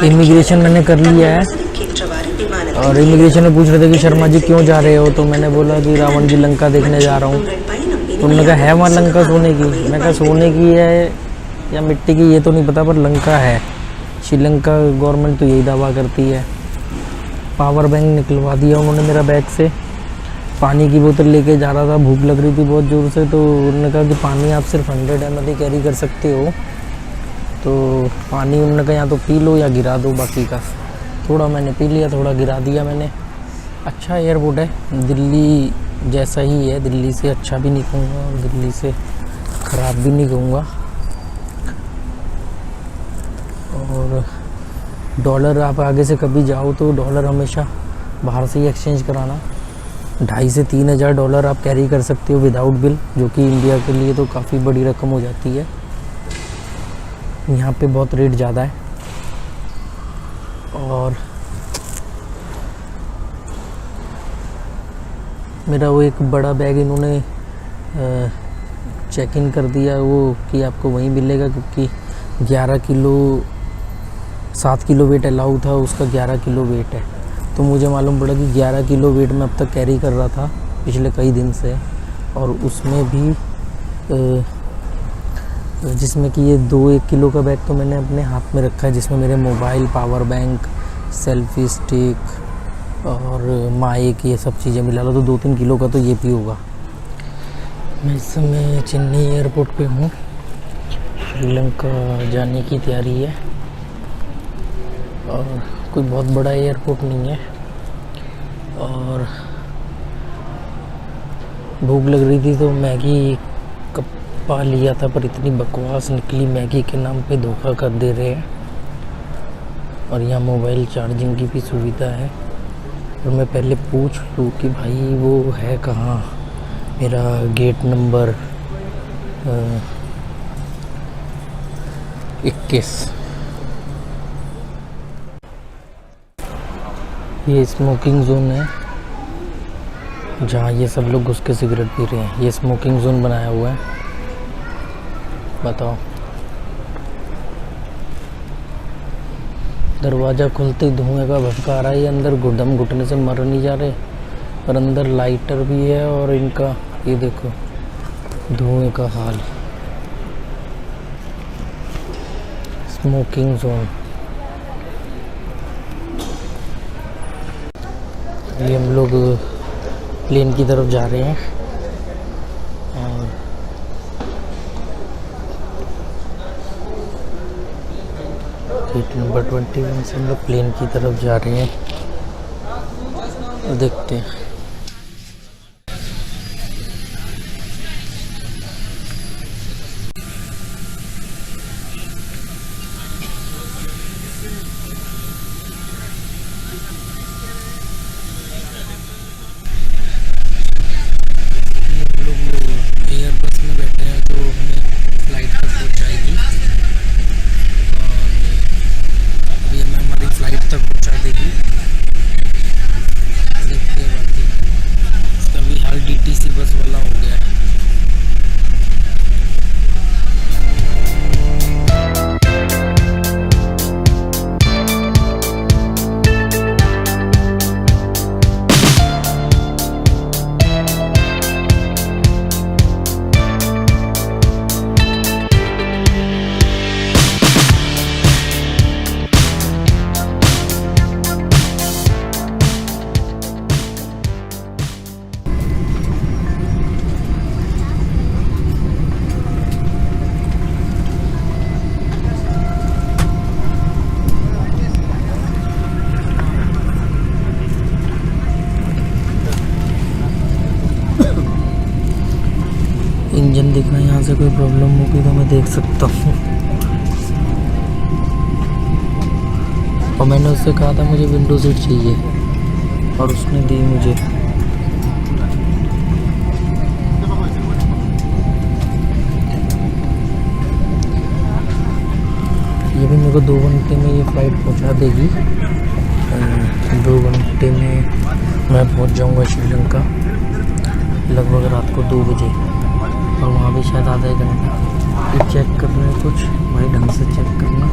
Immigration मैंने कर लिया है और इमिग्रेशन में पूछ रहे थे कि शर्मा जी क्यों जा रहे हो, तो मैंने बोला कि रावण की लंका देखने जा रहा हूँ। तो उन्होंने कहा है वहाँ लंका सोने की? मैं कहा सोने की है या मिट्टी की ये तो नहीं पता, पर लंका है। श्रीलंका गवर्नमेंट तो यही दावा करती है। पावर बैंक निकलवा दिया उन्होंने मेरा बैग से। पानी की बोतल लेके जा रहा था, भूख लग रही थी बहुत ज़ोर से, तो उन्होंने कहा कि पानी आप सिर्फ 100 ml ही कैरी कर सकते हो। तो पानी उन्होंने कहा या तो पी लो या गिरा दो बाकी का। थोड़ा मैंने पी लिया, थोड़ा गिरा दिया मैंने। अच्छा एयरपोर्ट है, दिल्ली जैसा ही है, दिल्ली से अच्छा भी नहीं कहूँगा और दिल्ली से ख़राब भी नहीं कहूँगा। और डॉलर आप आगे से कभी जाओ तो डॉलर हमेशा बाहर से ही एक्सचेंज कराना। 2,500 से 3,000 डॉलर आप कैरी कर सकते हो विदाउट बिल, जो कि इंडिया के लिए तो काफ़ी बड़ी रकम हो जाती है। यहाँ पे बहुत रेट ज़्यादा है। और मेरा वो एक बड़ा बैग इन्होंने चेक इन कर दिया वो कि आपको वहीं मिलेगा, क्योंकि 11 किलो 7 किलो वेट अलाउ था, उसका 11 किलो वेट है। तो मुझे मालूम पड़ा कि 11 किलो वेट मैं अब तक कैरी कर रहा था पिछले कई दिन से, और उसमें भी जिसमें कि ये 2-1 किलो का बैग तो मैंने अपने हाथ में रखा है, जिसमें मेरे mobile, power bank, selfie stick और माइक, ये सब चीज़ें मिला लो तो 2-3 किलो का तो ये भी होगा। मैं इस समय चेन्नई एयरपोर्ट पे हूँ, श्रीलंका जाने की तैयारी है। और कोई बहुत बड़ा एयरपोर्ट नहीं है। और भूख लग रही थी तो मैगी पा लिया था, पर इतनी बकवास निकली, मैगी के नाम पे धोखा कर दे रहे हैं। और यहाँ मोबाइल चार्जिंग की भी सुविधा है। और मैं पहले पूछ लूँ कि भाई वो है कहाँ, मेरा गेट नंबर 21। ये स्मोकिंग जोन है जहाँ ये सब लोग घुस के सिगरेट पी रहे हैं। ये स्मोकिंग जोन बनाया हुआ है, बताओ। दरवाज़ा खुलते ही धुएं का भड़का आ रहा है। अंदर दम घुटने से मर नहीं जा रहे, पर अंदर लाइटर भी है। और इनका ये देखो धुएं का हाल। Smoking zone. ये हम लोग प्लेन की तरफ जा रहे हैं। और गेट नंबर 21 से हम लोग प्लेन की तरफ जा रहे हैं। देखते हैं। एयरबस में बैठे हैं जो हमें फ्लाइट तक पहुंचाएगी। और अभी हमें हमारी फ्लाइट तक पहुंचा देगी। देखते हैं बाकी। इसका भी हाल DTC बस वाला हो गया है। इंजन दिखा, यहाँ से कोई प्रॉब्लम होगी तो मैं देख सकता हूँ। और मैंने उससे कहा था मुझे विंडो सीट चाहिए और उसने दी मुझे। ये भी मेरे को 2 घंटे में ये फ़्लाइट पहुँचा देगी। 2 घंटे में मैं पहुँच जाऊँगा श्रीलंका, लगभग रात को 2 बजे। और वहाँ भी शायद आधा 1 घंटा। ये चेक करना है कुछ भाई, ढंग से चेक करना।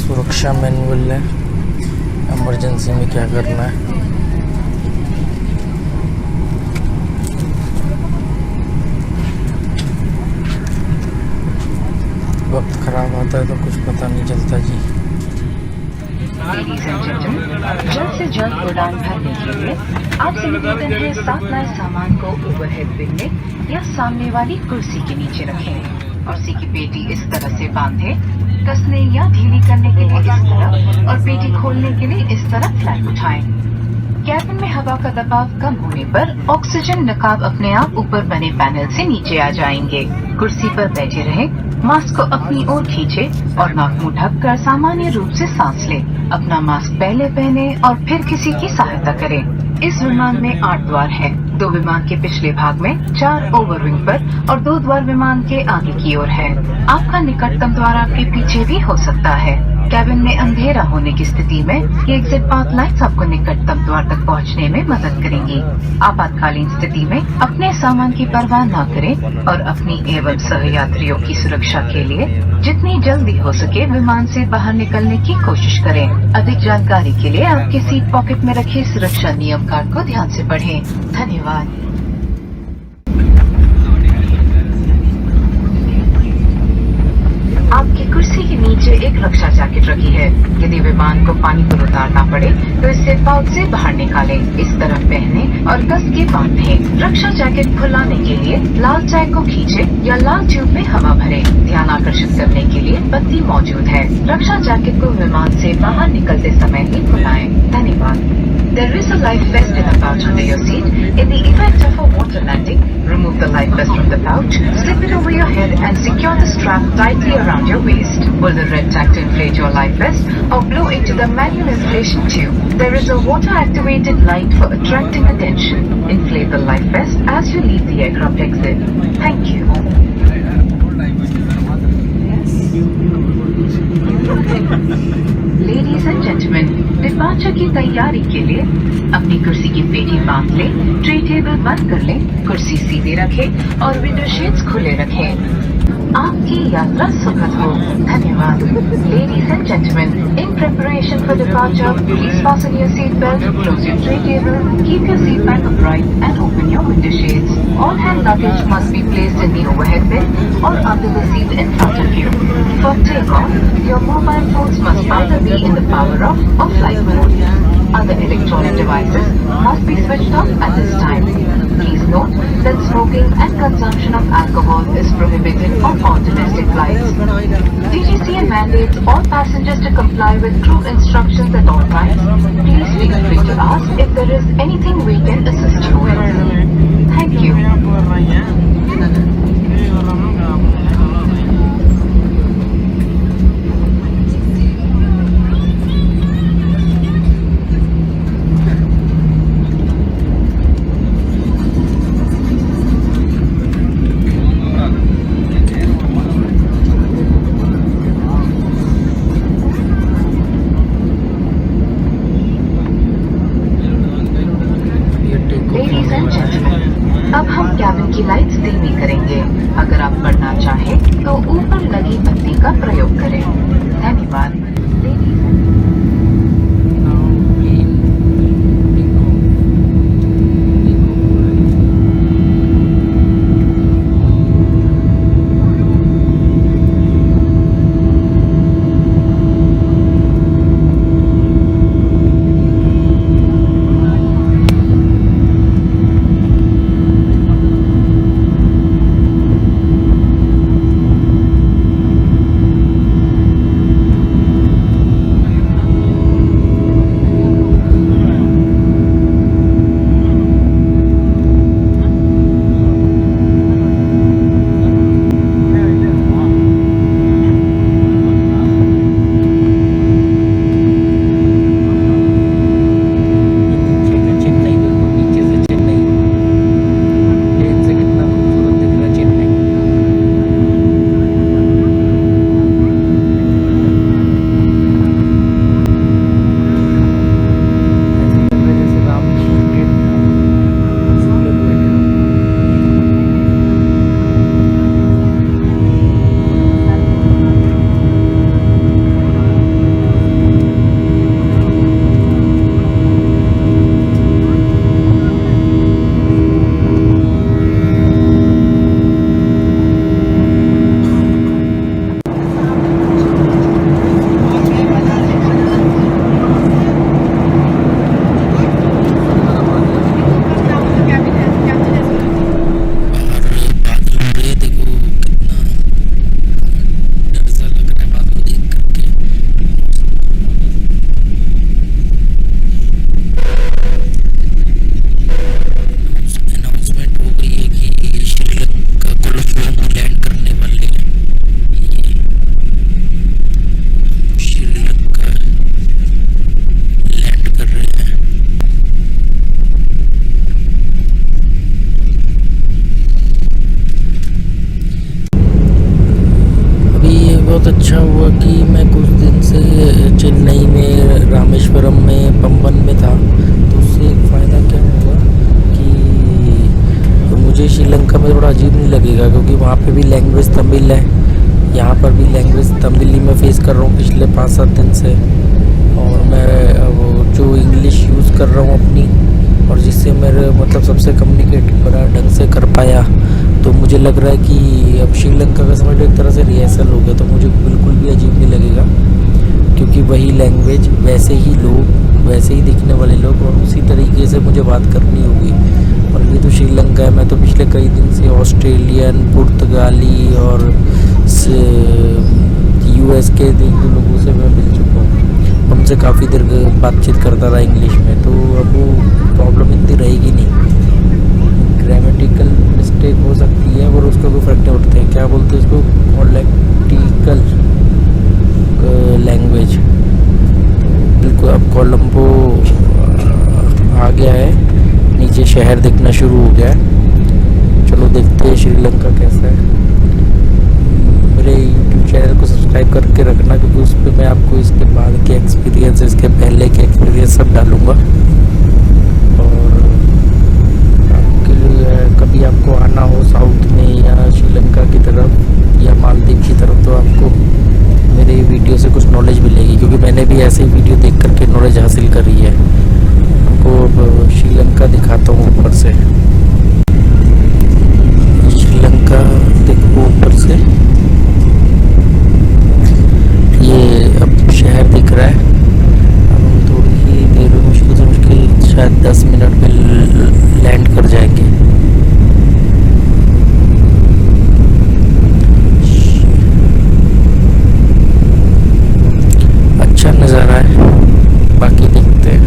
सुरक्षा मैनुअल है, इमरजेंसी में क्या करना है। वक्त खराब आता है तो कुछ पता नहीं चलता जी। जल्द से जल्द उड़ान भरने के लिए आपसे निवेदन है, साथ लाए सामान को ओवरहेड बिन में या सामने वाली कुर्सी के नीचे रखें और सी की पेटी इस तरह से बांधे, कसने या ढीली करने के लिए इस तरफ और पेटी खोलने के लिए इस तरफ फ्लैग उठाएं। कैबिन में हवा का दबाव कम होने पर ऑक्सीजन नकाब अपने आप ऊपर बने पैनल से नीचे आ जाएंगे। कुर्सी पर बैठे रहें, मास्क को अपनी ओर खींचे और नाक मुंह ढककर सामान्य रूप से सांस लें। अपना मास्क पहले पहने और फिर किसी की सहायता करें। इस विमान में 8 द्वार है। 2 विमान के पिछले भाग में, 4 ओवरविंग पर और 2 द्वार विमान के आगे की ओर है। आपका निकटतम द्वार आपके पीछे भी हो सकता है। कैबिन में अंधेरा होने की स्थिति में ये एग्जिट पाथ लाइट्स आपको निकटतम द्वार तक पहुंचने में मदद करेंगी। आपातकालीन स्थिति में अपने सामान की परवाह न करें और अपनी एवं सहयात्रियों की सुरक्षा के लिए जितनी जल्दी हो सके विमान से बाहर निकलने की कोशिश करें। अधिक जानकारी के लिए आपके सीट पॉकेट में रखे सुरक्षा नियम कार्ड को ध्यान से पढ़ें। धन्यवाद। आपकी कुर्सी के नीचे एक रक्षा जैकेट रखी है। यदि विमान को पानी पर उतारना पड़े तो इसे पाउच से बाहर निकालें, इस तरफ पहने और कस के बांधें। रक्षा जैकेट खुलाने के लिए लाल चैक को खींचे या लाल ट्यूब में हवा भरें। ध्यान आकर्षित करने के लिए बत्ती मौजूद है। रक्षा जैकेट को विमान से बाहर निकलते समय ही खुलाएं। धन्यवाद। There is a life vest in a pouch under your seat. In the event of a water landing, remove the life vest from the pouch, slip it over your head and secure the strap tightly around your waist. Pull the red tag to inflate your life vest or blow into the manual inflation tube. There is a water-activated light for attracting attention. Inflate the life vest as you leave the aircraft exit. Thank you. Ladies and gentlemen, departure की तैयारी के लिए अपनी कुर्सी की पेटी बांध लें, ट्रे टेबल बंद कर लें, कुर्सी सीधे रखें और विंडो शेड्स खुले रखें। आपकी यात्रा सुखद हो। धन्यवाद। Ladies and gentlemen, in preparation for departure, please fasten your seat belt, close your tray table, keep your seat back upright and open your window shades. All hand luggage must be placed in the overhead bin or under the seat in front of you. For takeoff, your mobile phones must either be in the power off or flight mode. Other electronic devices must be switched off at this time. Please note that smoking and consumption of alcohol is prohibited on all domestic flights. DGCA mandates all passengers to comply with crew instructions at all times. Please feel free to ask if there is anything we can assist you with. Thank you. अब हम cabin की lights धीमी करेंगे। अगर आप पढ़ना चाहें तो ऊपर लगी बत्ती का प्रयोग करें। धन्यवाद। बहुत अच्छा हुआ कि मैं कुछ दिन से चेन्नई में, रामेश्वरम में, पम्बन में था। तो उससे एक फ़ायदा क्या हुआ कि मुझे श्रीलंका में थोड़ा अजीब नहीं लगेगा, क्योंकि वहाँ पे भी लैंग्वेज तमिल है, यहाँ पर भी लैंग्वेज तमिल मैं फ़ेस कर रहा हूँ पिछले 5-7 दिन से। और मैं वो जो इंग्लिश यूज़ कर रहा हूँ अपनी, और जिससे मेरे मतलब सबसे कम्युनिकेट बड़ा ढंग से कर पाया, तो मुझे लग रहा है कि अब श्रीलंका का समझ लो एक तरह से रिहर्सल हो गया, तो मुझे बिल्कुल भी अजीब नहीं लगेगा, क्योंकि वही लैंग्वेज, वैसे ही लोग, वैसे ही दिखने वाले लोग, और उसी तरीके से मुझे बात करनी होगी। और ये तो श्रीलंका है, मैं तो पिछले कई दिन से ऑस्ट्रेलियन, पुर्तगाली और US के लोगों से मैं मिल चुका हूँ, उनसे काफ़ी देर बातचीत करता रहा इंग्लिश में, तो अब वो प्रॉब्लम इतनी रहेगी नहीं। ग्रामेटिकल मिस्टेक हो सकती है, और उसका कोई फर्क नहीं उठता है, क्या बोलते हैं उसको, कॉलेक्टिकल लैंग्वेज। बिल्कुल अब कोलंबो आ गया है, नीचे शहर दिखना शुरू हो गया है। चलो देखते हैं श्रीलंका कैसा है। मेरे यूट्यूब चैनल को सब्सक्राइब करके रखना, क्योंकि उस पर मैं आपको इसके बाद के एक्सपीरियंस, इसके पहले के एक्सपीरियंस सब डालूँगा। और आपके लिए कभी आपको आना हो साउथ में या श्रीलंका की तरफ या मालदीव की तरफ, तो आपको मेरे वीडियो से कुछ नॉलेज मिलेगी, क्योंकि मैंने भी ऐसे ही वीडियो देख करके नॉलेज हासिल करी है। आपको अब श्रीलंका दिखाता हूँ ऊपर से। श्रीलंका देखो ऊपर से, ये अब शहर दिख रहा है। अब हम थोड़ी ही देर में, मुश्किल से मुश्किल शायद 10 मिनट में लैंड कर जाएंगे। अच्छा नज़ारा है, बाकी देखते हैं।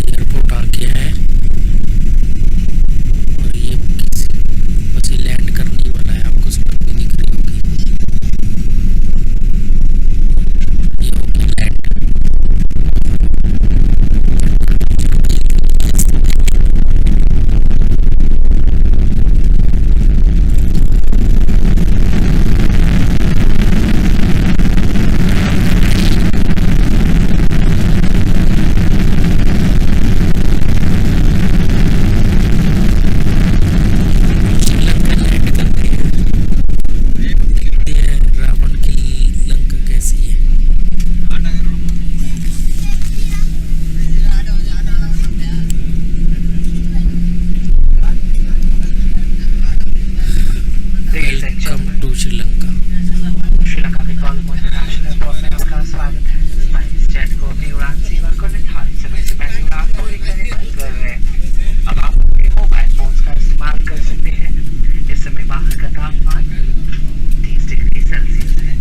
एयरपोर्ट आ गया है, और ये बस ये लैंड करने ही वाला है, आपको सड़क भी दिख रही होगी। ये हो गया लैंड। रावण की लंका कैसी है। Welcome to Sri Lanka. श्रीलंका के कोलंबो इंटरनेशनल एयरपोर्ट में आपका स्वागत है। स्पाइस जेट को अपनी उड़ान सेवा को निर्धारित समय से पहले उड़ान पूरी करने कर रहे हैं। अब आप अपने मोबाइल फोन का इस्तेमाल कर सकते हैं। इस समय बाहर का तापमान 30 डिग्री सेल्सियस है।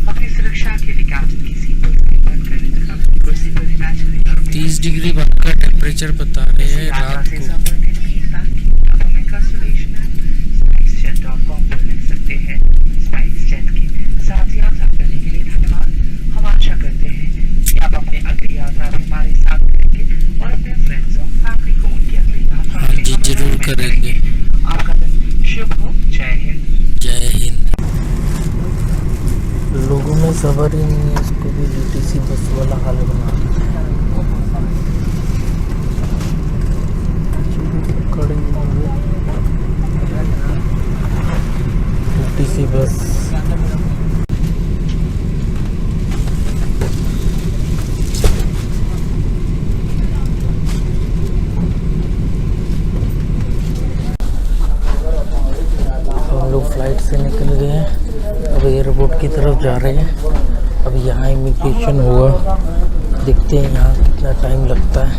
अपनी सुरक्षा के लिए कैप्टन की सीट बंद करने तक अपनी कुर्सी पर ही बैठ करें। 30 डिग्री का टेम्परेचर बता रहे हैं रात को। SpiceJet.com पर लिख सकते हैं। SpiceJet के साथ यात्रा करने के लिए धन्यवाद। हम आशा करते हैं कि आप अपने अगली यात्रा में हमारे साथ रहेंगे और अपने फ्रेंड्स और फैमिली को उनकी अगली यात्रा हाँ जी, जरूर करेंगे। आपका दिन शुभ हो। जय हिंद। जय हिंद। लोगों में सबर ही नहीं है, इसको भी DTC बस वाला हाल बना दिया। DTC बस हम लोग फ्लाइट से निकल गए हैं, अब एयरपोर्ट की तरफ जा रहे हैं। अब यहाँ इमिग्रेशन हुआ, देखते हैं यहाँ कितना टाइम लगता है।